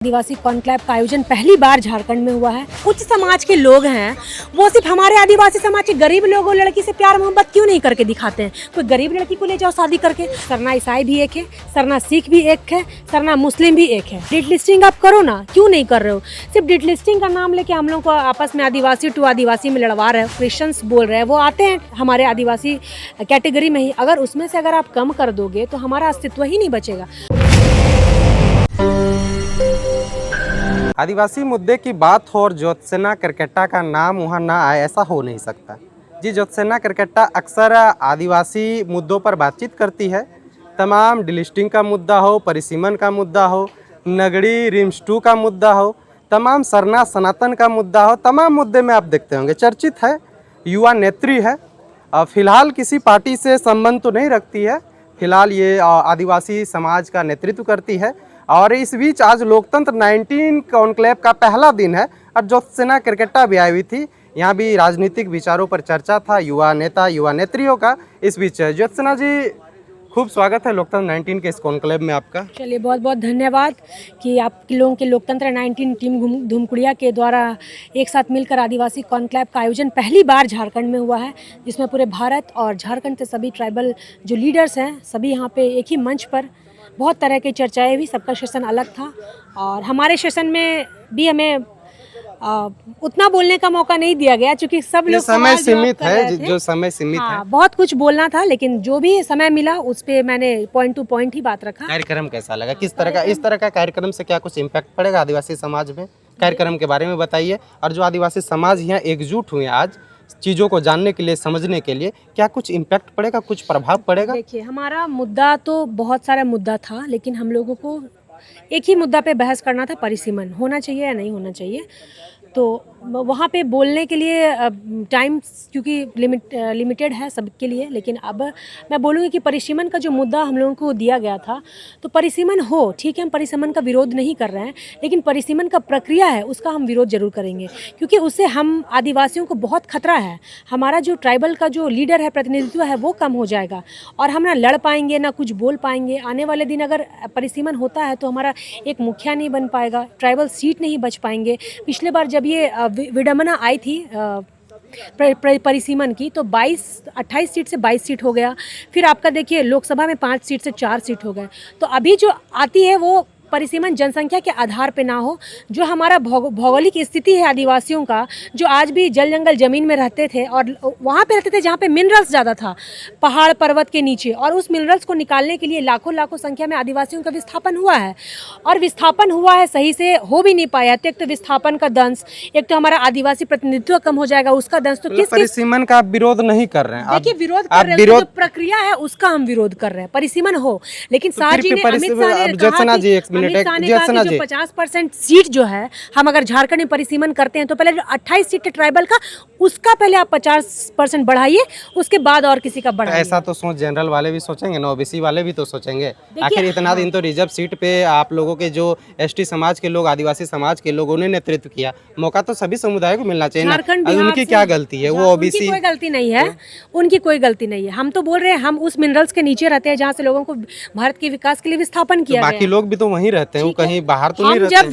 आदिवासी conclave का आयोजन पहली बार झारखंड में हुआ है। उच्च समाज के लोग हैं, वो सिर्फ हमारे आदिवासी समाज के गरीब लोगों लड़की से प्यार मोहब्बत क्यों नहीं करके दिखाते हैं। कोई गरीब लड़की को ले जाओ शादी करके। सरना ईसाई भी एक है, सरना सिख भी एक है, सरना मुस्लिम भी एक है। डिट लिस्टिंग आप करो ना, क्यों नहीं कर रहे हो। सिर्फ डिट लिस्टिंग का नाम लेके हम लोग को आपस में आदिवासी टू आदिवासी में लड़वा रहे हो। क्रिश्चियंस बोल रहे हैं, वो आते हैं हमारे आदिवासी कैटेगरी में ही। अगर उसमें से अगर आप कम कर दोगे तो हमारा अस्तित्व ही नहीं बचेगा। आदिवासी मुद्दे की बात हो और ज्योत्सना करकेट्टा का नाम वहाँ ना आए, ऐसा हो नहीं सकता। जी, ज्योत्सना करकेट्टा अक्सर आदिवासी मुद्दों पर बातचीत करती है। तमाम डिलिस्टिंग का मुद्दा हो, परिसीमन का मुद्दा हो, नगड़ी रिम्स 2 का मुद्दा हो, तमाम सरना सनातन का मुद्दा हो, तमाम मुद्दे में आप देखते होंगे चर्चित है। युवा नेत्री है। फिलहाल किसी पार्टी से संबंध तो नहीं रखती है, फिलहाल ये आदिवासी समाज का नेतृत्व करती है। और इस बीच आज लोकतंत्र 19 कॉन्क्लेव का पहला दिन है और ज्योत्सना करकेट्टा भी आई हुई थी। यहाँ भी राजनीतिक विचारों पर चर्चा था, युवा नेता युवा नेत्रियों का। इस बीच ज्योत्सना जी, खूब स्वागत है लोकतंत्र 19 के इस कॉन्क्लेव में आपका। चलिए, बहुत बहुत धन्यवाद कि आप लोगों के लोकतंत्र 19 टीम धूमकुड़िया के द्वारा एक साथ मिलकर आदिवासी कॉन्क्लेव का आयोजन पहली बार झारखंड में हुआ है, जिसमें पूरे भारत और झारखंड के सभी ट्राइबल जो लीडर्स हैं सभी यहाँ पे एक ही मंच पर बहुत तरह की चर्चाएं हुई। सबका सेशन अलग था और हमारे सेशन में भी हमें उतना बोलने का मौका नहीं दिया गया, क्योंकि सब लोग समय सीमित है, जो समय सीमित है। बहुत कुछ बोलना था, लेकिन जो भी समय मिला उस पे मैंने पॉइंट टू पॉइंट ही बात रखा। कार्यक्रम कैसा लगा, किस तरह का, इस तरह का कार्यक्रम से क्या कुछ इम्पैक्ट पड़ेगा आदिवासी समाज में? कार्यक्रम के बारे में बताइए। और जो आदिवासी समाज यहाँ एकजुट हुए आज चीज़ों को जानने के लिए, समझने के लिए, क्या कुछ इम्पैक्ट पड़ेगा, कुछ प्रभाव पड़ेगा? देखिए, हमारा मुद्दा तो बहुत सारा मुद्दा था, लेकिन हम लोगों को एक ही मुद्दा पे बहस करना था, परिसीमन होना चाहिए या नहीं होना चाहिए। तो वहाँ पे बोलने के लिए टाइम क्योंकि लिमिटेड है सबके लिए, लेकिन अब मैं बोलूँगी कि परिसीमन का जो मुद्दा हम लोगों को दिया गया था, तो परिसीमन हो, ठीक है, हम परिसीमन का विरोध नहीं कर रहे हैं, लेकिन परिसीमन का प्रक्रिया है उसका हम विरोध जरूर करेंगे, क्योंकि उससे हम आदिवासियों को बहुत खतरा है। हमारा जो ट्राइबल का जो लीडर है, प्रतिनिधित्व है, वो कम हो जाएगा और हम ना लड़ पाएंगे ना कुछ बोल पाएंगे। आने वाले दिन अगर परिसीमन होता है तो हमारा एक मुखिया नहीं बन पाएगा, ट्राइबल सीट नहीं बच पाएंगे। पिछले बार जब ये विडम्बना आई थी परिसीमन की, तो 28 सीट से 22 सीट हो गया। फिर आपका देखिए लोकसभा में 5 सीट से 4 सीट हो गए। तो अभी जो आती है वो परिसीमन जनसंख्या के आधार पे ना हो। जो हमारा भौगोलिक स्थिति है आदिवासियों का, जो आज भी जल जंगल ज़मीन में रहते थे और वहाँ पे रहते थे जहाँ पे मिनरल्स ज़्यादा था, पहाड़ पर्वत के नीचे, और उस मिनरल्स को निकालने के लिए लाखों संख्या में आदिवासियों का विस्थापन हुआ है। और विस्थापन हुआ है, सही से हो भी नहीं पाया। तो एक तो विस्थापन का दंश, एक तो हमारा आदिवासी प्रतिनिधित्व कम हो जाएगा, उसका दंश। तो किस परिसीमन का आप विरोध नहीं कर रहे हैं? देखिए, विरोध कर रहे हैं, जो प्रक्रिया है उसका हम विरोध कर रहे हैं। परिसीमन हो, लेकिन शाह जी ने, अमित शाह ने कहा कि 50% सीट जो है, हम अगर झारखंड में परिसीमन करते हैं तो पहले जो 28 सीट ट्राइबल का, उसका पहले आप 50% बढ़ाइए, उसके बाद और किसी का बढ़ाइए। ऐसा तो सोच जनरल वाले भी सोचेंगे ना, ओबीसी वाले भी तो सोचेंगे। आखिर इतना दिन तो रिजर्व सीट पे आप लोगों के जो एसटी समाज के लोग, आदिवासी समाज के लोगों ने नेतृत्व किया, मौका तो सभी समुदाय को मिलना चाहिए ना। उनकी क्या गलती है? वो ओबीसी, कोई गलती नहीं है, उनकी कोई गलती नहीं है। हम तो बोल रहे हैं, हम उस मिनरल्स के नीचे रहते हैं जहाँ से लोगों को भारत के विकास के लिए विस्थापन किया गया। बाकी लोग भी तो वहीं रहते हैं, कहीं बाहर तो नहीं रहते। जब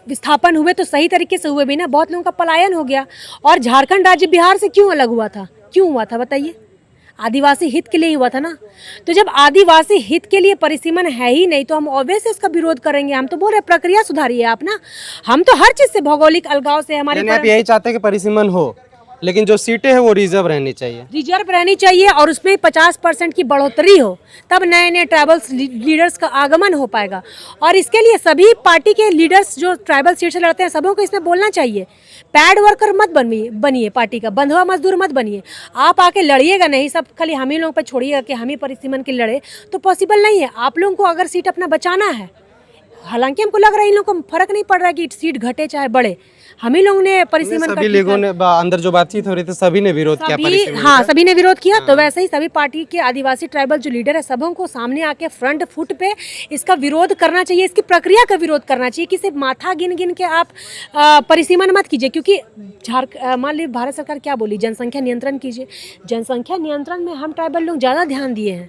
विस्थापन हुए तो सही तरीके से हुए भी ना, बहुत लोगों का पलायन हो गया। और झारखंड राज्य बिहार से क्यों अलग हुआ था? क्यों हुआ था बताइए? आदिवासी हित के लिए ही हुआ था ना। तो जब आदिवासी हित के लिए परिसीमन है ही नहीं, तो हम ऑब्वियसली इसका विरोध करेंगे। हम तो बोल रहे हैं प्रक्रिया सुधारिए आप ना। हम तो हर चीज से, भौगोलिक अलगाव से हमारे, आप यही चाहते हैं कि परिसीमन हो, लेकिन जो सीटें हैं वो रिजर्व रहनी चाहिए। रिजर्व रहनी चाहिए और उसमें 50% की बढ़ोतरी हो, तब नए नए ट्राइबल्स लीडर्स का आगमन हो पाएगा। और इसके लिए सभी पार्टी के लीडर्स जो ट्राइबल सीट से लड़ते हैं, सबों को इसमें बोलना चाहिए। पैड वर्कर मत बनिए, पार्टी का बंधुआ मजदूर मत बनिए। आप आके लड़िएगा नहीं, सब खाली हम ही लोगों पर छोड़िएगा कि हम ही परिसीमन के लड़े, तो पॉसिबल नहीं है। आप लोगों को अगर सीट अपना बचाना है, हालांकि हमको लग रहा है इन लोगों को फर्क नहीं पड़ रहा है कि सीट घटे चाहे बढ़े, हम ही लोगों ने परिसीमन सभी लोगों ने अंदर जो बातचीत हो रही थी सभी ने विरोध किया परिसीमन का। हाँ, सभी ने विरोध किया। तो वैसे ही सभी पार्टी के आदिवासी ट्राइबल जो लीडर है सबों को सामने आके फ्रंट फुट पे इसका विरोध करना चाहिए, इसकी प्रक्रिया का विरोध करना चाहिए कि सिर्फ माथा गिन गिन के आप परिसीमन मत कीजिए। क्योंकि मान लीजिए भारत सरकार क्या बोली, जनसंख्या नियंत्रण कीजिए। जनसंख्या नियंत्रण में हम ट्राइबल लोग ज़्यादा ध्यान दिए हैं,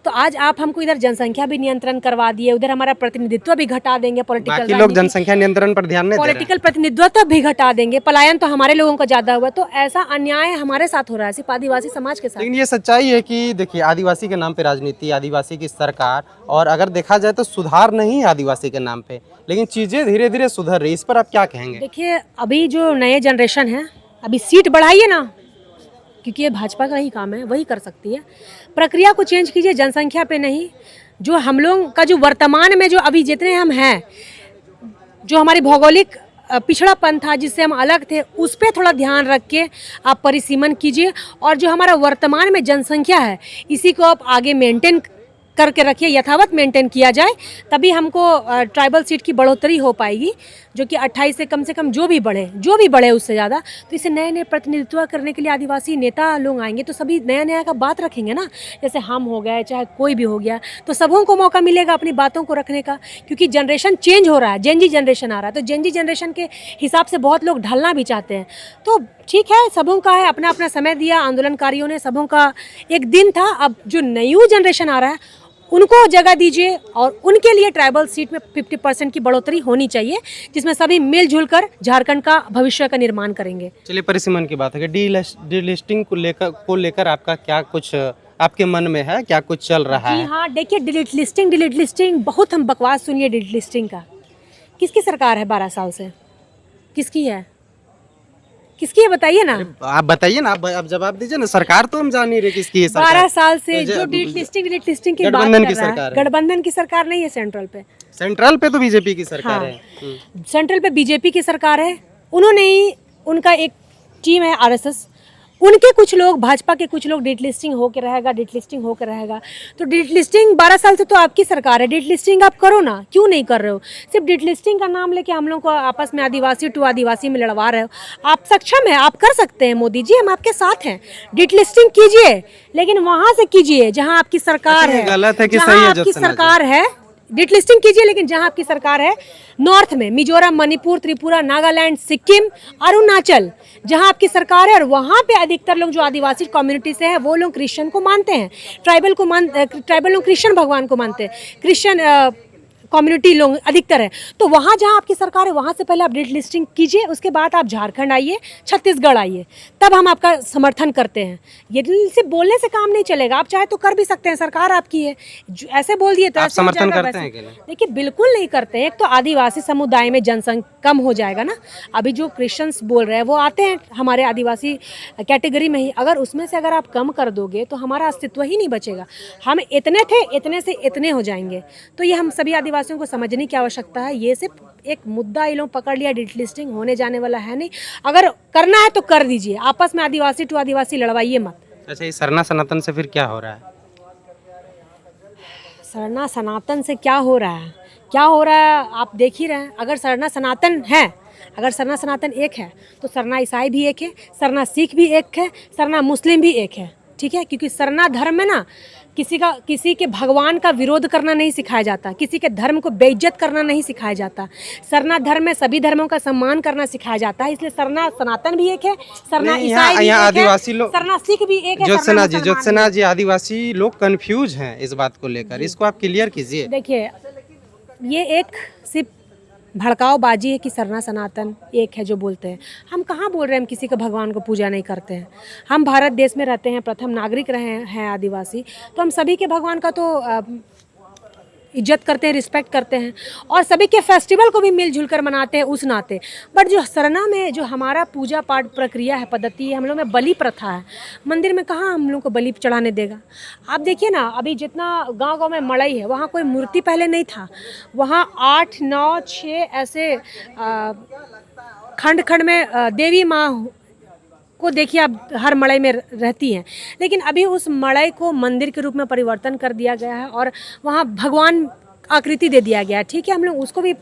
तो आज आप हमको इधर जनसंख्या भी नियंत्रण करवा दिए, उधर हमारा प्रतिनिधित्व भी घटा देंगे, बाकी लोग जनसंख्या नियंत्रण पर ध्यान नहीं दे रहे हैं। पॉलिटिकल प्रतिनिधित्व भी घटा देंगे, पलायन तो हमारे लोगों का ज़्यादा हुआ। तो ऐसा अन्याय हमारे साथ हो रहा है, सिर्फ आदिवासी समाज के साथ। लेकिन ये सच्चाई है कि देखिए आदिवासी के नाम पे राजनीति, आदिवासी की सरकार, और अगर देखा जाए तो सुधार नहीं है आदिवासी के नाम पे, लेकिन चीज़ें धीरे धीरे सुधर रही। इस पर आप क्या कहेंगे? देखिए अभी जो नए जनरेशन है, अभी सीट बढ़ाइए ना, क्योंकि ये भाजपा का ही काम है, वही कर सकती है। प्रक्रिया को चेंज कीजिए, जनसंख्या पे नहीं। जो हम लोग का जो वर्तमान में जो अभी जितने हम हैं, जो हमारी भौगोलिक पिछड़ापन था जिससे हम अलग थे, उस पर थोड़ा ध्यान रख के आप परिसीमन कीजिए। और जो हमारा वर्तमान में जनसंख्या है इसी को आप आगे मेंटेन करके रखिए, यथावत मेंटेन किया जाए, तभी हमको ट्राइबल सीट की बढ़ोतरी हो पाएगी, जो कि 28 से कम जो भी बढ़े उससे ज़्यादा। तो इसे नए नए प्रतिनिधित्व करने के लिए आदिवासी नेता लोग आएंगे तो सभी नया नया का बात रखेंगे ना, जैसे हम हो गए चाहे कोई भी हो गया, तो सबों को मौका मिलेगा अपनी बातों को रखने का। क्योंकि जनरेशन चेंज हो रहा है, जेनजी जनरेशन आ रहा है, तो जेनजी जनरेशन के हिसाब से बहुत लोग ढलना भी चाहते हैं। तो ठीक है, सबों का है, अपना अपना समय दिया आंदोलनकारियों ने, सबों का एक दिन था। अब जो न्यू जनरेशन आ रहा है उनको जगह दीजिए, और उनके लिए ट्राइबल सीट में 50% की बढ़ोतरी होनी चाहिए, जिसमें सभी मिलजुल कर झारखंड का भविष्य का निर्माण करेंगे। चलिए परिसीमन की बात है कि डीलिस्टिंग को लेकर आपका क्या कुछ आपके मन में है, क्या कुछ चल रहा जी है? हाँ, देखिए डिलीट लिस्टिंग बहुत हम बकवास सुनिए। डिलीट लिस्टिंग का किसकी सरकार है 12 साल से? किसकी है बताइए ना। आप बताइए ना, अब जवाब दीजिए ना। सरकार तो हम जान ही रहे किसकी है सरकार। 12 साल से जो डिलीट लिस्टिंग की बात गठबंधन की कर रहा सरकार है, है। गठबंधन की सरकार नहीं है सेंट्रल पे तो बीजेपी की सरकार हाँ। है। सेंट्रल पे बीजेपी की सरकार है। उन्होंने ही, उनका एक टीम है आरएसएस, उनके कुछ लोग, भाजपा के कुछ लोग डिलीट लिस्टिंग होकर रहेगा। तो डिलीट लिस्टिंग 12 साल से तो आपकी सरकार है, डिलीट लिस्टिंग आप करो ना, क्यों नहीं कर रहे हो? सिर्फ डिलीट लिस्टिंग का नाम लेके हम लोग को आपस में आदिवासी टू आदिवासी में लड़वा रहे हो। आप सक्षम है, आप कर सकते हैं मोदी जी, हम आपके साथ हैं। डिलीट लिस्टिंग कीजिए, लेकिन वहां से कीजिए जहां आपकी सरकार है। गलत है कि जहां सही है? आपकी सरकार है डिलीट लिस्टिंग कीजिए, लेकिन जहां आपकी सरकार है नॉर्थ में, मिजोरम, मणिपुर, त्रिपुरा, नागालैंड, सिक्किम, अरुणाचल, जहां आपकी सरकार है, और वहां पे अधिकतर लोग जो आदिवासी कम्युनिटी से है वो लोग क्रिश्चियन को मानते हैं, ट्राइबल लोग कृष्ण भगवान को मानते हैं, क्रिश्चियन कम्युनिटी लोग अधिकतर है। तो वहाँ जहाँ आपकी सरकार है वहाँ से पहले आप डिलीट लिस्टिंग कीजिए, उसके बाद आप झारखंड आइए, छत्तीसगढ़ आइए, तब हम आपका समर्थन करते हैं। ये सिर्फ बोलने से काम नहीं चलेगा, आप चाहे तो कर भी सकते हैं, सरकार आपकी है। ऐसे बोल दिए तो आप ऐसे हो समर्थन जाएगा, करते हैं वैसे- कि नहीं? देखिए बिल्कुल नहीं करते हैं। एक तो आदिवासी समुदाय में जनसंख्या कम हो जाएगा ना, अभी जो क्रिश्चियंस बोल रहे हैं वो आते हैं हमारे आदिवासी कैटेगरी में ही, अगर उसमें से अगर आप कम कर दोगे तो हमारा अस्तित्व ही नहीं बचेगा। हम इतने थे, इतने से इतने हो जाएंगे। तो ये हम सभी आदिवासियों को समझने की आवश्यकता है। ये सिर्फ एक मुद्दा ये लोग पकड़ लिया, डिलीट लिस्टिंग होने जाने वाला है नहीं। अगर करना है तो कर दीजिए, आपस में आदिवासी टू आदिवासी लड़वाइए मत। अच्छा, ये सरना सनातन से फिर क्या हो रहा है? सरना सनातन से क्या हो रहा है? क्या हो रहा है आप देख ही रहे हैं। अगर सरना सनातन है, अगर सरना सनातन एक है तो सरना ईसाई भी एक है, सरना सिख भी एक है, सरना मुस्लिम भी एक है, ठीक है? क्योंकि सरना धर्म में ना किसी के भगवान का विरोध करना नहीं सिखाया जाता, किसी के धर्म को बेइज्जत करना नहीं सिखाया जाता। सरना धर्म में सभी धर्मों का सम्मान करना सिखाया जाता है, इसलिए सरना सनातन भी एक है, सरना नहीं, ईसाई भी यहाँ एक आदिवासी है, लोग, सरना सिख भी एक है, ज्योत्सना जी, मुसलमान ज्योत्सना जी, आदिवासी लोग कंफ्यूज हैं इस बात को लेकर, इसको आप क्लियर कीजिए। देखिए ये एक सिर्फ भड़काऊबाजी है कि सरना सनातन एक है जो बोलते हैं। हम कहाँ बोल रहे हैं हम किसी का भगवान को पूजा नहीं करते हैं। हम भारत देश में रहते हैं, प्रथम नागरिक रहे हैं आदिवासी, तो हम सभी के भगवान का तो इज्जत करते हैं, रिस्पेक्ट करते हैं, और सभी के फेस्टिवल को भी मिलजुल कर मनाते हैं उस नाते। बट जो सरना में जो हमारा पूजा पाठ प्रक्रिया है, पद्धति है, हम लोग में बलि प्रथा है। मंदिर में कहाँ हम लोग को बलि चढ़ाने देगा? आप देखिए ना, अभी जितना गांव-गांव में मड़ई है, वहाँ कोई मूर्ति पहले नहीं था, वहाँ 8, 9, 6 ऐसे खंड खंड में देवी माँ को देखिए आप हर मड़ई में रहती हैं। लेकिन अभी उस मड़ई को मंदिर के रूप में परिवर्तन कर दिया गया है, और वहाँ भगवान आकृति दे दिया गया है। ठीक है, हम लोग उसको भी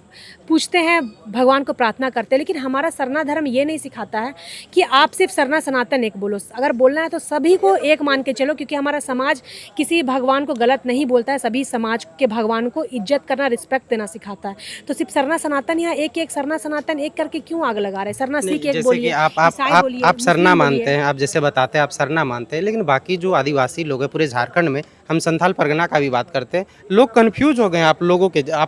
पूछते हैं, भगवान को प्रार्थना करते हैं, लेकिन हमारा सरना धर्म ये नहीं सिखाता है कि आप सिर्फ सरना सनातन एक बोलो। अगर बोलना है तो सभी को एक मान के चलो, क्योंकि हमारा समाज किसी भगवान को गलत नहीं बोलता है, सभी समाज के भगवान को इज्जत करना, रिस्पेक्ट देना सिखाता है। तो सिर्फ सरना सनातन यहाँ एक एक सरना सनातन एक करके क्यों आग लगा रहे हैं? सरना सिख एक जैसे बोलिए, कि आप सरना मानते हैं, आप जैसे बताते हैं आप सरना मानते हैं, लेकिन बाकी जो आदिवासी लोग हैं पूरे झारखंड में, हम संथाल परगना का भी बात करते हैं, लोग कंफ्यूज हो गए हैं आप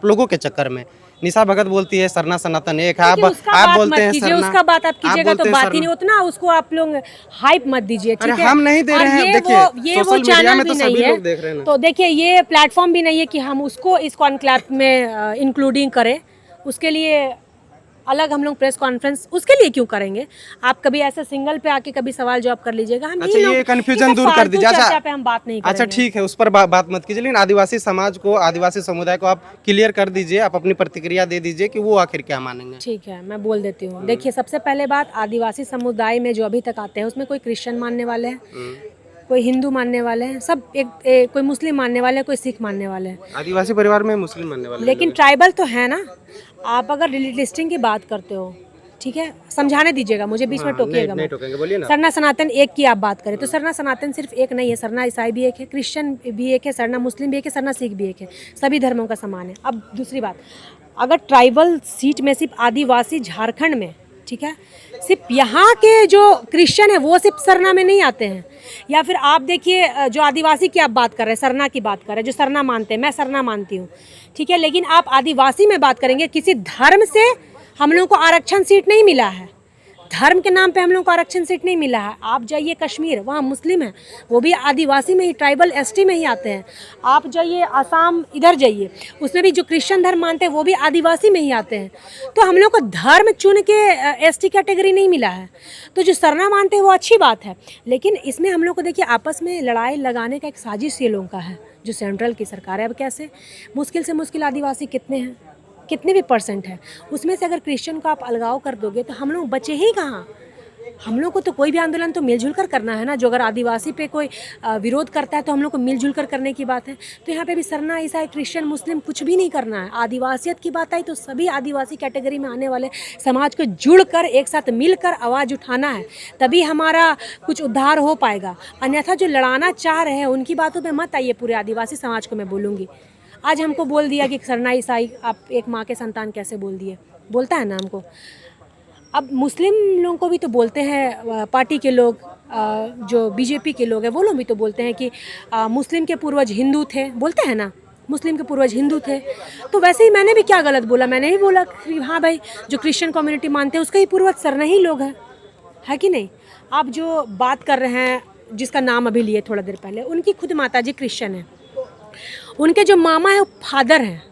लोगों के चक्कर में। निशा भगत बोलती है सरना सनातन एक है, आप बोलते हैं सरना, उसका बात आप कीजिएगा तो बात ही नहीं उतना, उसको आप लोग हाइप मत दीजिए। ठीक है, हम नहीं दे रहे हैं, देखिए ये वो चैनल भी नहीं है, तो देखिए ये प्लेटफॉर्म भी नहीं है कि हम उसको इस कॉन्क्लेव में इंक्लूडिंग करें। उसके लिए अलग हम लोग प्रेस कॉन्फ्रेंस उसके लिए क्यों करेंगे? आप कभी ऐसे सिंगल पे आके कभी सवाल जवाब कर लीजिएगा। हम अच्छा, ये कंफ्यूजन दूर कर दीजिए। अच्छा पे हम बात नहीं करेंगे। अच्छा ठीक है, उस पर बात मत कीजिए, लेकिन आदिवासी समाज को, आदिवासी समुदाय को आप क्लियर कर दीजिए, आप अपनी प्रतिक्रिया दे दीजिए कि वो आखिर क्या मानेंगे। ठीक है, मैं बोल देती हूँ। देखिए, सबसे पहले बात, आदिवासी समुदाय में जो अभी तक आते हैं उसमें कोई क्रिश्चियन मानने वाले हैं, कोई हिंदू मानने वाले हैं, सब कोई मुस्लिम मानने वाले हैं, कोई सिख मानने वाले हैं। आदिवासी परिवार में मुस्लिम मानने वाले, लेकिन ट्राइबल तो है ना। आप अगर लिस्टिंग की बात करते हो, ठीक है, समझाने दीजिएगा मुझे, बीच में टोकिएगा मत। बोलिए ना। सरना सनातन एक की आप बात करें तो सरना सनातन सिर्फ एक नहीं है, सरना ईसाई भी एक है, क्रिश्चियन भी एक है, सरना मुस्लिम भी एक है, सरना सिख भी एक है, सभी धर्मों का समान है। अब दूसरी बात, अगर ट्राइबल सीट में सिर्फ आदिवासी झारखंड में, ठीक है, सिर्फ यहाँ के जो क्रिश्चियन है वो सिर्फ सरना में नहीं आते हैं, या फिर आप देखिए जो आदिवासी की आप बात कर रहे हैं, सरना की बात कर रहे हैं, जो सरना मानते हैं, मैं सरना मानती हूँ, ठीक है, लेकिन आप आदिवासी में बात करेंगे, किसी धर्म से हम लोगों को आरक्षण सीट नहीं मिला है, धर्म के नाम पे हम लोगों को आरक्षण सीट नहीं मिला है। आप जाइए कश्मीर, वहाँ मुस्लिम है, वो भी आदिवासी में ही, ट्राइबल एसटी में ही आते हैं। आप जाइए आसाम, इधर जाइए, उसमें भी जो क्रिश्चियन धर्म मानते हैं वो भी आदिवासी में ही आते हैं। तो हम लोग को धर्म चुन के एसटी कैटेगरी नहीं मिला है। तो जो सरना मानते हैं वो अच्छी बात है, लेकिन इसमें हम लोग को देखिए आपस में लड़ाई लगाने का एक साजिश ये लोगों का है, जो सेंट्रल की सरकार है। अब कैसे, मुश्किल से मुश्किल आदिवासी कितने हैं, कितने भी परसेंट है, उसमें से अगर क्रिश्चियन को आप अलगाव कर दोगे तो हम लोग बचे ही कहाँ? हम लोग को तो कोई भी आंदोलन तो मिलजुल कर करना है ना। जो अगर आदिवासी पे कोई विरोध करता है तो हम लोग को मिलजुल कर करने की बात है। तो यहाँ पे भी सरना, ईसाई, क्रिश्चियन, मुस्लिम कुछ भी नहीं करना है। आदिवासियत की बात आई तो सभी आदिवासी कैटेगरी में आने वाले समाज को जुड़कर एक साथ मिलकर आवाज़ उठाना है, तभी हमारा कुछ उद्धार हो पाएगा। अन्यथा जो लड़ाना चाह रहे हैं उनकी बातों पर मत आइए। पूरे आदिवासी समाज को मैं बोलूँगी, आज हमको बोल दिया कि सरना ईसाई आप एक माँ के संतान कैसे बोल दिए, बोलता है ना हमको। अब मुस्लिम लोगों को भी तो बोलते हैं, पार्टी के लोग, जो बीजेपी के लोग हैं वो लोग भी तो बोलते हैं कि मुस्लिम के पूर्वज हिंदू थे, बोलते हैं ना, मुस्लिम के पूर्वज हिंदू थे। तो वैसे ही मैंने भी क्या गलत बोला? मैंने भी बोला कि हाँ भाई, जो क्रिश्चियन कम्युनिटी मानते हैं उसका ही पूर्वज सरना ही लोग है कि नहीं? आप जो बात कर रहे हैं, जिसका नाम अभी लिए थोड़ा देर पहले, उनकी खुद माता जी क्रिश्चियन है, उनके जो मामा है वो फादर हैं,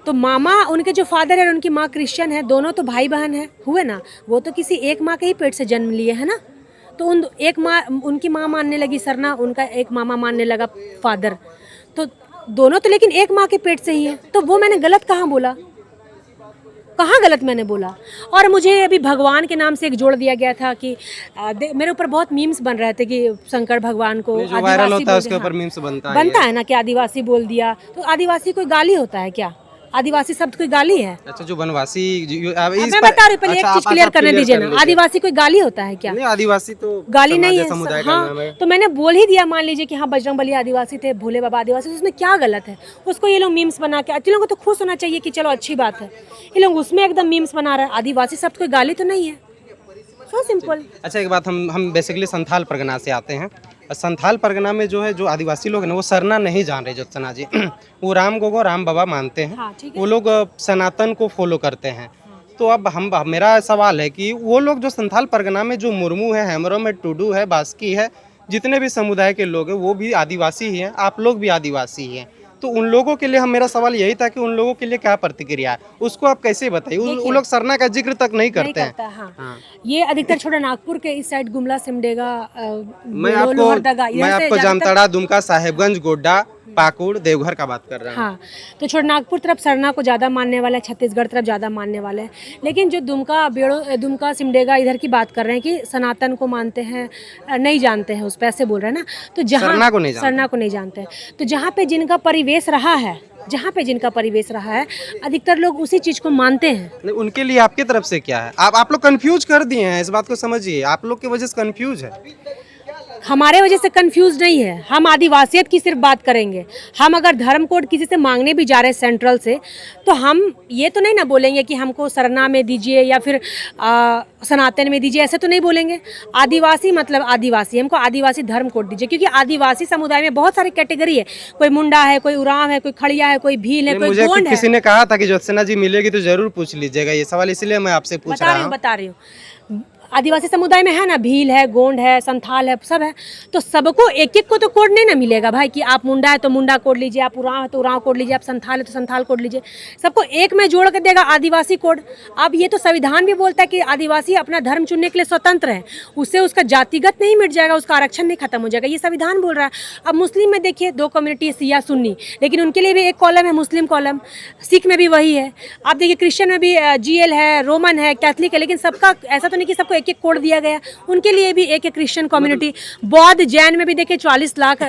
तो मामा उनके जो फादर है उनकी माँ क्रिश्चियन है, दोनों तो भाई बहन है हुए ना। वो तो किसी एक माँ के ही पेट से जन्म लिए है ना। तो उन एक माँ, उनकी माँ मानने लगी सरना, उनका एक मामा मानने लगा फादर, तो दोनों तो लेकिन एक माँ के पेट से ही है। तो वो मैंने गलत कहाँ बोला? कहाँ गलत मैंने बोला? और मुझे अभी भगवान के नाम से एक जोड़ दिया गया था कि मेरे ऊपर बहुत मीम्स बन रहे थे कि शंकर भगवान को वायरल होता है उसके ऊपर मीम्स बनता है ना कि आदिवासी बोल दिया। तो आदिवासी कोई गाली होता है क्या? आदिवासी शब्द कोई गाली है? अच्छा, जो वनवासी मैं बता रही हूँ, पहले एक चीज क्लियर करने दीजिए ना, आदिवासी कोई गाली होता है क्या? नहीं, आदिवासी तो गाली नहीं है। हाँ, तो मैंने बोल ही दिया, मान लीजिए कि हाँ बजरंग बली आदिवासी थे, भोले बाबा आदिवासी, उसमें क्या गलत है? उसको ये लोग मीम्स बना के, अच्छे लोगों को तो खुश होना चाहिए कि चलो अच्छी बात है, ये लोग उसमें एकदम मीम्स बना रहे हैं। आदिवासी शब्द कोई गाली तो नहीं है, सो सिंपल। अच्छा, एक बात, हम बेसिकली संथाल परगना से आते हैं। संथाल परगना में जो है, जो आदिवासी लोग हैं ना, वो सरना नहीं जान रहे ज्योत्सना जी। वो राम गोगो, राम बाबा मानते हैं। हाँ, वो लोग सनातन को फॉलो करते हैं। तो अब मेरा सवाल है कि वो लोग जो संथाल परगना में जो मुर्मू है, हैमरों में टुडू है, बास्की है, जितने भी समुदाय के लोग हैं वो भी आदिवासी ही हैं, आप लोग भी आदिवासी ही हैं। तो उन लोगों के लिए मेरा सवाल यही था कि उन लोगों के लिए क्या प्रतिक्रिया है, उसको आप कैसे बताइए? वो लोग सरना का जिक्र तक नहीं करते हैं। हाँ। ये अधिकतर छोटा नागपुर के इस साइड, गुमला, सिमडेगा, मैं आपको जामताड़ा, दुमका, साहेबगंज, गोड्डा, पाकुड़, देवघर का बात कर रहा हूँ। हाँ, तो छोटा नागपुर तरफ सरना को ज़्यादा मानने वाला है, छत्तीसगढ़ तरफ ज़्यादा मानने वाले हैं। लेकिन जो दुमका, सिमडेगा इधर की बात कर रहे हैं कि सनातन को मानते हैं, नहीं जानते हैं, उस पर ऐसे बोल रहे हैं ना। तो जहाँ सरना को नहीं जानते हैं, तो जहाँ पे जिनका परिवेश रहा है जहाँ पे जिनका परिवेश रहा है अधिकतर लोग उसी चीज़ को मानते हैं। नहीं, उनके लिए आपकी तरफ से क्या है? आप लोग कंफ्यूज कर दिए हैं, इस बात को समझिए, आप लोग की वजह से कंफ्यूज है। हमारे वजह से कंफ्यूज नहीं है, हम आदिवासियत की सिर्फ बात करेंगे। हम अगर धर्म कोड किसी से मांगने भी जा रहे हैं सेंट्रल से, तो हम ये तो नहीं ना बोलेंगे कि हमको सरना में दीजिए या फिर सनातन में दीजिए, ऐसे तो नहीं बोलेंगे। आदिवासी मतलब आदिवासी, हमको आदिवासी धर्म कोड दीजिए, क्योंकि आदिवासी समुदाय में बहुत सारी कैटेगरी है। कोई मुंडा है, कोई उरांव है, कोई खड़िया है, कोई भील है, कोई मुझे गोंड है। किसी ने कहा था कि ज्योत्सना जी मिलेगी तो जरूर पूछ लीजिएगा ये सवाल, इसलिए मैं आपसे पूछ रहा हूँ। बता रही हूँ आदिवासी समुदाय में है ना, भील है, गोंड है, संथाल है, सब है। तो सबको एक एक को तो कोड नहीं ना मिलेगा भाई कि आप मुंडा है तो मुंडा कोड लीजिए, आप उरांव है तो उरांव कोड लीजिए, आप संथाल है तो संथाल कोड लीजिए। सबको एक में जोड़ कर देगा आदिवासी कोड। अब ये तो संविधान भी बोलता है कि आदिवासी अपना धर्म चुनने के लिए स्वतंत्र है, उससे उसका जातिगत नहीं मिट जाएगा, उसका आरक्षण नहीं खत्म हो जाएगा, ये संविधान बोल रहा है। अब मुस्लिम में देखिए 2 कम्युनिटी, सिया सुन्नी, लेकिन उनके लिए भी एक कॉलम है मुस्लिम कॉलम। सिख में भी वही है। आप देखिए क्रिश्चियन में भी GL है, रोमन है, कैथलिक है, लेकिन सबका ऐसा तो नहीं कि सबको एक एक कोड दिया गया, उनके लिए भी एक एक क्रिश्चियन कम्युनिटी। बौद्ध जैन में भी देखिए 40 लाख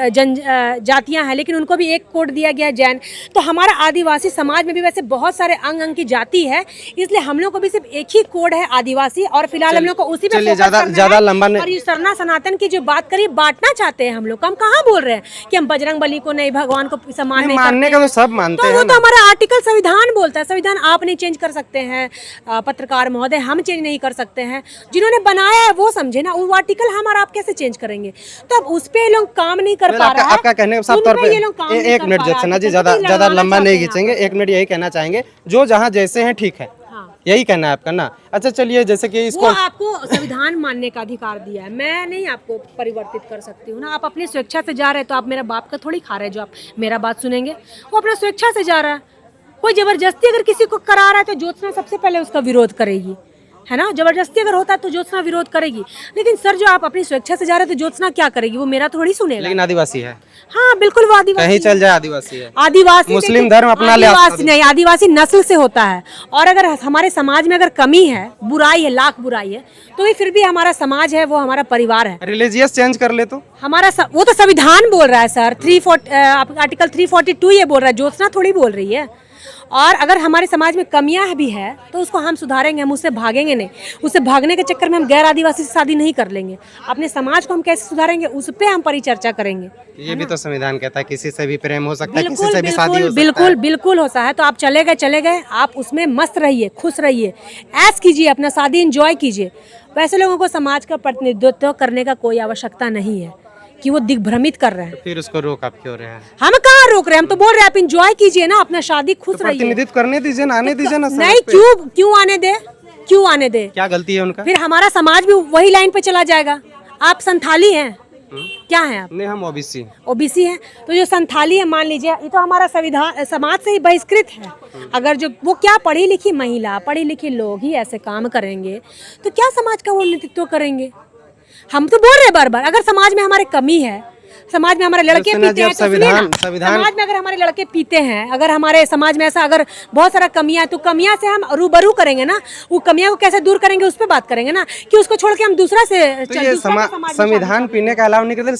जातियां हैं, लेकिन उनको भी एक कोड दिया गया जैन। तो हमारा आदिवासी समाज में भी वैसे बहुत सारे अंग की जाति है, इसलिए हम लोग को भी सिर्फ एक ही कोड है आदिवासी, और फिलहाल हम लोग को उसी पे ज्यादा लंबा नहीं। और ये सरना सनातन की जो बात करी, बांटना चाहते हैं हम लोग। हम कहाँ बोल रहे हैं कि हम बजरंग बली को नहीं, भगवान को सम्मान नहीं मानने का तो सब मानते हैं। वो तो हमारा आर्टिकल संविधान बोलता है, संविधान आप नहीं चेंज कर सकते हैं पत्रकार महोदय, हम चेंज नहीं कर सकते हैं। जिन्होंने बनाया है वो समझे ना, वो आर्टिकल हम और आप कैसे चेंज करेंगे? तो अब उस पे लोग काम नहीं कर पा रहा है। आपका कहने साफ तौर पे एक मिनट ज्योत्सना जी, ज्यादा लंबा नहीं खींचेंगे, 1 मिनट यही कहना चाहेंगे, जो जहाँ जैसे हैं ठीक है, यही कहना है आपका ना? अच्छा चलिए, जैसे कि इसको वो आपको संविधान मानने का अधिकार दिया है, मैं नहीं आपको परिवर्तित कर सकती हूँ ना। आप अपनी स्वेच्छा से जा रहे हैं, तो आप मेरा बाप का थोड़ी खा रहे हैं जो आप मेरा बात सुनेंगे। वो अपना स्वेच्छा से जा रहा है। कोई जबरदस्ती अगर किसी को करा रहा है तो ज्योत्सना सबसे पहले उसका विरोध करेगी, है ना। जबरदस्ती अगर होता है तो ज्योत्सना विरोध करेगी। लेकिन सर जो आप अपनी स्वेच्छा से जा रहे हैं तो ज्योत्सना क्या करेगी? वो मेरा थोड़ी सुनेगा। लेकिन आदिवासी है। हाँ बिल्कुल, वो आदिवासी कहीं चल जाए आदिवासी है। आदिवासी मुस्लिम धर्म अपना ले, आदिवासी नहीं, आदिवासी नस्ल से होता है। और अगर हमारे समाज में अगर कमी है, बुराई है, लाख बुराई है, तो ये फिर भी हमारा समाज है, वो हमारा परिवार है। रिलीजियस चेंज कर ले तो हमारा वो तो संविधान बोल रहा है सर, आर्टिकल 342 ये बोल रहा है, ज्योत्सना थोड़ी बोल रही है। और अगर हमारे समाज में कमियां भी है तो उसको हम सुधारेंगे, हम उससे भागेंगे नहीं। उससे भागने के चक्कर में हम गैर आदिवासी से शादी नहीं कर लेंगे। अपने समाज को हम कैसे सुधारेंगे उस पर हम परिचर्चा करेंगे। ये भी तो संविधान कहता है किसी से भी प्रेम हो सकता है, किसी से भी शादी हो सकता है। बिल्कुल बिल्कुल होता है। तो आप चले गए, आप उसमें मस्त रहिए, खुश रहिए, ऐश कीजिए, अपना शादी एंजॉय कीजिए। वैसे लोगों को समाज का प्रतिनिधित्व करने का कोई आवश्यकता नहीं है कि वो दिग्भ्रमित कर रहे हैं। फिर उसको रोक आप क्यों रहे हैं? हम कहाँ रोक रहे हैं? हम तो बोल रहे हैं आप एंजॉय कीजिए ना, अपना शादी खुश रहिए। प्रतिनिधित्व करने दीजिए ना, आने दीजिए ना। नहीं, क्यों आने दे? क्यों आने दे? क्या गलती है उनका? फिर हमारा समाज भी वही लाइन पे चला जाएगा। आप संथाली हैं, क्या हैं आप? नहीं, हम ओबीसी हैं। तो जो संथाली है, मान लीजिए, ये तो हमारा संविधान समाज से ही बहिष्कृत है। अगर जो वो क्या पढ़ी लिखी महिला, पढ़ी लिखी लोग ही ऐसे काम करेंगे तो क्या समाज का वो नेतृत्व करेंगे? हम तो बोल रहे हैं बार बार, अगर समाज में हमारे कमी है, समाज में हमारे लड़के पीते हैं, तो समाज में अगर हमारे लड़के पीते हैं, अगर हमारे समाज में ऐसा अगर बहुत सारा कमियां है, तो कमियां से हम रूबरू करेंगे ना। वो कमियां को कैसे दूर करेंगे उस पर बात करेंगे ना, कि उसको छोड़ के हम दूसरा से तो ये संविधान पीने का अलाव नहीं करते।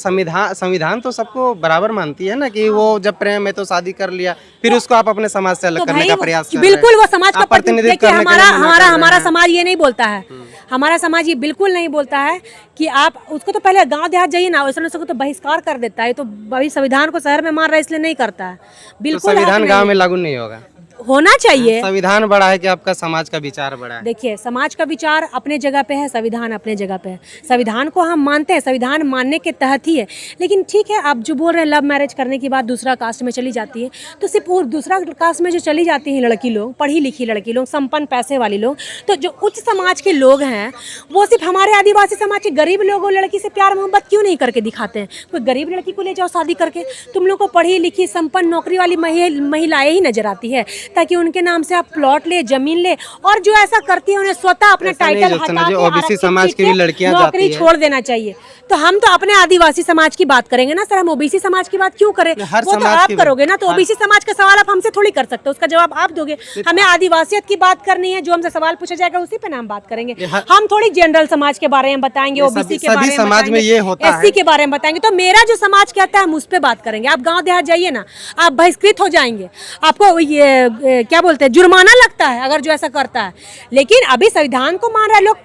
संविधान तो सबको बराबर मानती है ना, कि वो जब प्रेम है तो शादी कर लिया, फिर उसको आप अपने समाज से अलग करने का प्रयास कर रहे हैं। बिल्कुल, वो समाज का प्रतिनिधित्व करने के लिए हमारा समाज ये नहीं बोलता है। हमारा समाज ये बिल्कुल नहीं बोलता है कि आप उसको तो पहले गांव देहात जाइए ना, वैसे तो बहिष्कार कर देता है। तो अभी संविधान को शहर में मार रहा है, इसलिए नहीं करता है। बिल्कुल संविधान गांव में लागू नहीं होगा, होना चाहिए। संविधान बड़ा है कि आपका समाज का विचार बड़ा है? देखिए, समाज का विचार अपने जगह पे है, संविधान अपने जगह पे है। संविधान को हम मानते हैं, संविधान मानने के तहत ही है। लेकिन ठीक है, आप जो बोल रहे हैं लव मैरिज करने के बाद दूसरा कास्ट में चली जाती है, तो सिर्फ वो दूसरा कास्ट में जो चली जाती हैं लड़की लोग, पढ़ी लिखी लड़की लोग, संपन्न पैसे वाली लोग, तो जो उच्च समाज के लोग हैं वो सिर्फ हमारे आदिवासी समाज के गरीब लोगों लड़की से प्यार मोहब्बत क्यों नहीं करके दिखाते हैं? कोई गरीब लड़की को ले जाओ शादी करके, तुम लोग को पढ़ी लिखी संपन्न नौकरी वाली महिलाएं ही नजर आती है। ताकि उनके नाम से आप प्लॉट ले, जमीन ले, और जो ऐसा करती है उन्हें स्वतः अपना ऐसा नहीं टाइटल जोत्सना हटा जी, के ओबीसी आरक्षित समाज सीट की भी से लड़कियां नौकरी जाती है। छोड़ देना चाहिए। तो हम तो अपने आदिवासी समाज की बात करेंगे ना सर, हम ओबीसी समाज की बात क्यों करें? हर वो तो समाज आप की करोगे ना, तो हर- ओबीसी समाज का सवाल आप हमसे थोड़ी कर सकते हो, उसका जवाब आप दोगे। हमें आदिवासियत की बात करनी है, जो हमसे सवाल पूछा जाएगा उसी पे ना हम बात करेंगे। हम थोड़ी जनरल समाज के बारे में बताएंगे, ओबीसी के बारे में समाज में ये होता है। एससी के बारे में बताएंगे। तो मेरा जो समाज कहता है हम उस पे बात करेंगे। आप गांव देहात जाइए ना, आप बहिष्कृत हो जाएंगे, आपको ये क्या बोलते हैं, जुर्माना लगता है अगर जो ऐसा करता है। लेकिन अभी संविधान को मान रहा है लोग,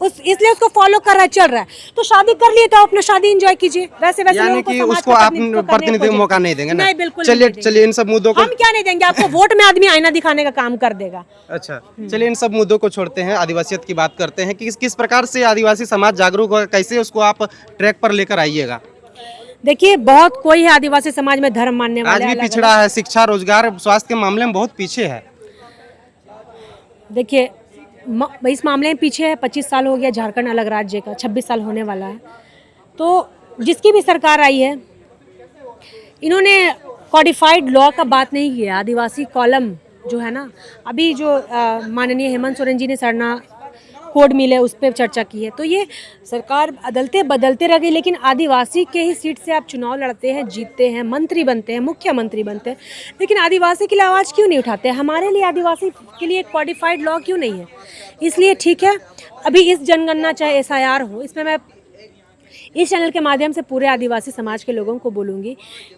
इसलिए उसको फॉलो कर रहा है, चल रहा है। तो शादी कर लिए तो आप अपना शादी एंजॉय कीजिए, वैसे वैसे यानी लोगों को कि समाज उसको का आप प्रतिनिधित्व करने प्रतिनिधि को मौका नहीं देंगे ना? नहीं, बिल्कुल चलिए नहीं देंगे। चलिए इन सब मुद्दों को हम क्या नहीं देंगे आपको, वोट में आदमी आईना दिखाने का काम कर देगा। अच्छा, चलिए इन सब मुद्दों को छोड़ते हैं, आदिवासियत की बात करते हैं कि किस प्रकार से आदिवासी समाज जागरूक होगा, कैसे उसको आप ट्रैक पर लेकर आइएगा। देखिए, बहुत कोई है आदिवासी समाज में धर्म मानने आज वाले भी अलग-अलग। पिछड़ा है, शिक्षा, रोजगार, स्वास्थ्य के मामले में बहुत पीछे है। देखिए, इस मामले में पीछे है। 25 साल हो गया झारखंड अलग राज्य का, 26 साल होने वाला है। तो जिसकी भी सरकार आई है, इन्होंने कॉडिफाइड लॉ का बात नहीं किया। आदिवासी कॉलम जो है ना, अभी जो माननीय हेमंत सोरेन जी ने सरना कोड मिले उस पर चर्चा की है। तो ये सरकार बदलते बदलते रह गई, लेकिन आदिवासी के ही सीट से आप चुनाव लड़ते हैं, जीतते हैं, मंत्री बनते हैं, मुख्यमंत्री बनते हैं, लेकिन आदिवासी के लिए आवाज़ क्यों नहीं उठाते? हमारे लिए आदिवासी के लिए एक कॉडिफाइड लॉ क्यों नहीं है? इसलिए ठीक है, अभी इस जनगणना चाहे SIR हो, इसमें मैं इस चैनल के माध्यम से पूरे आदिवासी समाज के लोगों को बोलूँगी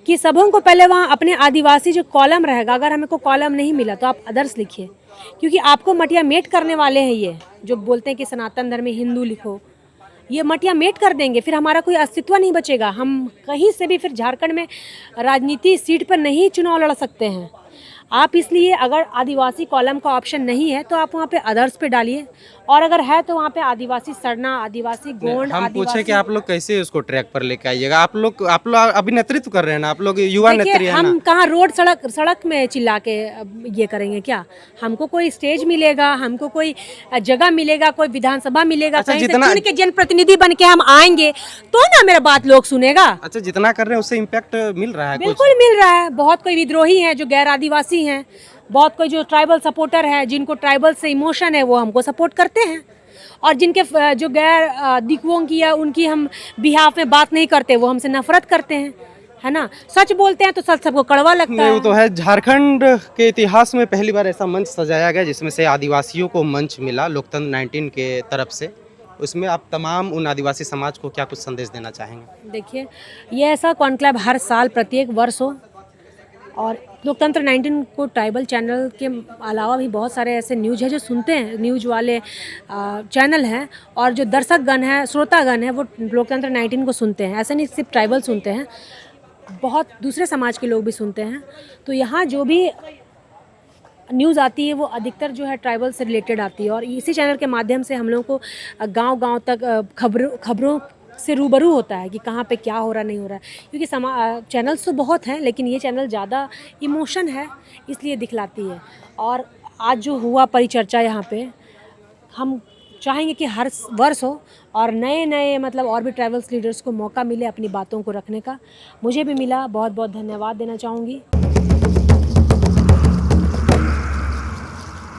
कि सबों को पहले वहाँ अपने आदिवासी जो कॉलम रहेगा, अगर हमें को कॉलम नहीं मिला तो आप अदर्स लिखिए, क्योंकि आपको मटिया मेट करने वाले हैं। ये जो बोलते हैं कि सनातन धर्म में हिंदू लिखो, ये मटिया मेट कर देंगे, फिर हमारा कोई अस्तित्व नहीं बचेगा। हम कहीं से भी फिर झारखंड में राजनीति सीट पर नहीं चुनाव लड़ सकते हैं आप। इसलिए अगर आदिवासी कॉलम का ऑप्शन नहीं है तो आप वहाँ पे अदर्स पे डालिए, और अगर है तो वहाँ पे आदिवासी सरना, आदिवासी गोंड, हम पूछे आदिवासी। कि आप लोग कैसे उसको ट्रैक पर लेके आइएगा? आप लोग अभी नेतृत्व कर रहे हैं ना, आप लोग युवा नेत्री देखिए, है ना? हम कहाँ रोड सड़क में चिल्ला के ये करेंगे क्या? हमको कोई स्टेज मिलेगा, हमको कोई जगह मिलेगा, कोई विधानसभा मिलेगा, अच्छा, कहीं से जितना- चुन के जनप्रतिनिधि बन के हम आएंगे तो ना मेरा बात लोग सुनेगा। अच्छा, जितना कर रहे हैं उससे इम्पैक्ट मिल रहा है कुछ? बिल्कुल मिल रहा है। बहुत कोई विद्रोही हैं जो गैर आदिवासी हैं, बहुत कोई जो ट्राइबल सपोर्टर है, जिनको ट्राइबल से इमोशन है, वो हमको सपोर्ट करते हैं, और जिनके जो गैर दिकुओं की या उनकी हम बिहाफ में बात नहीं करते, वो हमसे नफरत करते हैं, है ना। सच बोलते हैं तो सच सबको कड़वा लगता नहीं, वो है। तो है। झारखंड के इतिहास में पहली बार ऐसा मंच सजाया गया जिसमें से आदिवासियों को मंच मिला, लोकतंत्र 19 के तरफ से। उसमें आप तमाम उन आदिवासी समाज को क्या कुछ संदेश देना चाहेंगे? देखिए, ये ऐसा कॉन्क्लेव हर साल प्रत्येक वर्ष हो, और लोकतंत्र 19 को ट्राइबल चैनल के अलावा भी बहुत सारे ऐसे न्यूज़ है जो सुनते हैं, न्यूज़ वाले चैनल हैं, और जो दर्शकगण हैं, श्रोतागण हैं, वो लोकतंत्र 19 को सुनते हैं। ऐसे नहीं सिर्फ ट्राइबल सुनते हैं, बहुत दूसरे समाज के लोग भी सुनते हैं। तो यहाँ जो भी न्यूज़ आती है वो अधिकतर जो है ट्राइबल से रिलेटेड आती है, और इसी चैनल के माध्यम से हम लोगों को गांव-गांव तक खबरों से रूबरू होता है कि कहाँ पे क्या हो रहा नहीं हो रहा है। क्योंकि चैनल्स तो बहुत हैं, लेकिन ये चैनल ज़्यादा इमोशन है इसलिए दिखलाती है। और आज जो हुआ परिचर्चा यहाँ पे, हम चाहेंगे कि हर वर्ष हो, और नए नए मतलब और भी ट्राइबल्स लीडर्स को मौका मिले अपनी बातों को रखने का। मुझे भी मिला, बहुत बहुत धन्यवाद देना चाहूँगी।